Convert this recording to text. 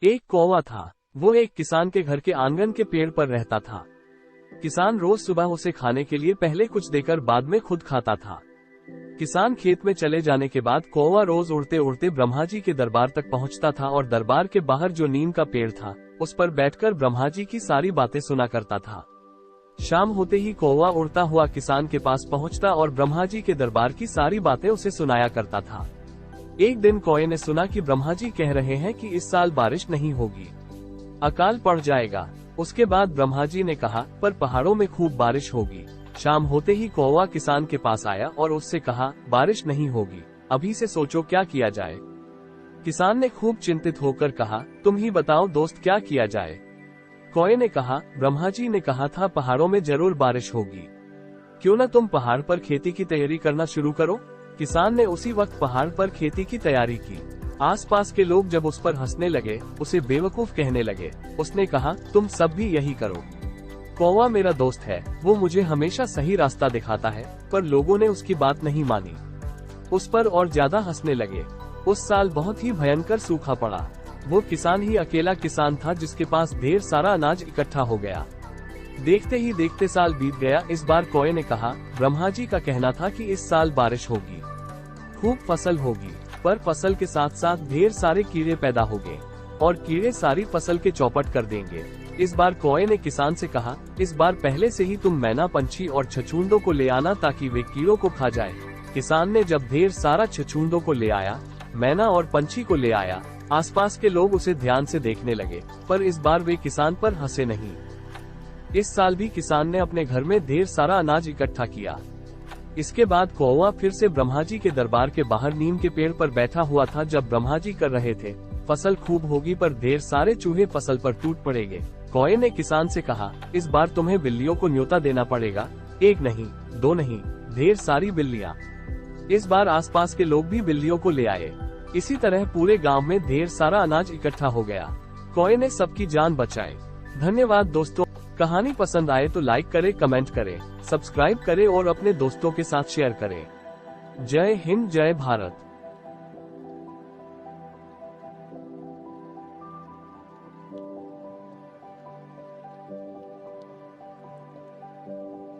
एक कौवा था। वो एक किसान के घर के आंगन के पेड़ पर रहता था। किसान रोज सुबह उसे खाने के लिए पहले कुछ देकर बाद में खुद खाता था। किसान खेत में चले जाने के बाद कौवा रोज उड़ते उड़ते ब्रह्मा जी के दरबार तक पहुंचता था और दरबार के बाहर जो नीम का पेड़ था उस पर बैठकर ब्रह्मा जी की सारी बातें सुना करता था। शाम होते ही कौवा उड़ता हुआ किसान के पास पहुंचता और ब्रह्मा जी के दरबार की सारी बातें उसे सुनाया करता था। एक दिन कौवे ने सुना कि ब्रह्मा जी कह रहे हैं कि इस साल बारिश नहीं होगी, अकाल पड़ जाएगा। उसके बाद ब्रह्मा जी ने कहा पर पहाड़ों में खूब बारिश होगी। शाम होते ही कौवा किसान के पास आया और उससे कहा बारिश नहीं होगी, अभी से सोचो क्या किया जाए। किसान ने खूब चिंतित होकर कहा तुम ही बताओ दोस्त क्या किया जाए। कौवे ने कहा ब्रह्मा जी ने कहा था पहाड़ों में जरूर बारिश होगी, क्यों न तुम पहाड़ पर खेती की तैयारी करना शुरू करो। किसान ने उसी वक्त पहाड़ पर खेती की तैयारी की। आसपास के लोग जब उस पर हंसने लगे, उसे बेवकूफ कहने लगे। उसने कहा तुम सब भी यही करो। कौवा मेरा दोस्त है, वो मुझे हमेशा सही रास्ता दिखाता है। पर लोगों ने उसकी बात नहीं मानी, उस पर और ज्यादा हंसने लगे। उस साल बहुत ही भयंकर सूखा पड़ा। वो किसान ही अकेला किसान था जिसके पास ढेर सारा अनाज इकट्ठा हो गया। देखते ही देखते साल बीत गया। इस बार कौवे ने कहा ब्रह्मा जी का कहना था कि इस साल बारिश होगी, खूब फसल होगी, पर फसल के साथ साथ ढेर सारे कीड़े पैदा हो गए और कीड़े सारी फसल के चौपट कर देंगे। इस बार कौवे ने किसान से कहा इस बार पहले से ही तुम मैना, पंछी और छछूंदों को ले आना ताकि वे कीड़ों को खा जाए। किसान ने जब ढेर सारा छछूंदों को ले आया, मैना और पंछी को ले आया, आसपास के लोग उसे ध्यान से देखने लगे, पर इस बार वे किसान पर हंसे नहीं। इस साल भी किसान ने अपने घर में ढेर सारा अनाज इकट्ठा किया। इसके बाद कौवा फिर से ब्रह्मा जी के दरबार के बाहर नीम के पेड़ पर बैठा हुआ था। जब ब्रह्मा जी कर रहे थे फसल खूब होगी पर ढेर सारे चूहे फसल पर टूट पड़ेंगे। कौवे ने किसान से कहा इस बार तुम्हें बिल्लियों को न्योता देना पड़ेगा, एक नहीं, दो नहीं, ढेर सारी बिल्लियाँ। इस बार आसपास के लोग भी बिल्लियों को ले आए। इसी तरह पूरे गाँव में ढेर सारा अनाज इकट्ठा हो गया। कौवे ने सबकी जान बचाई। धन्यवाद दोस्तों। कहानी पसंद आए तो लाइक करें, कमेंट करें, सब्सक्राइब करें और अपने दोस्तों के साथ शेयर करें। जय हिंद, जय भारत।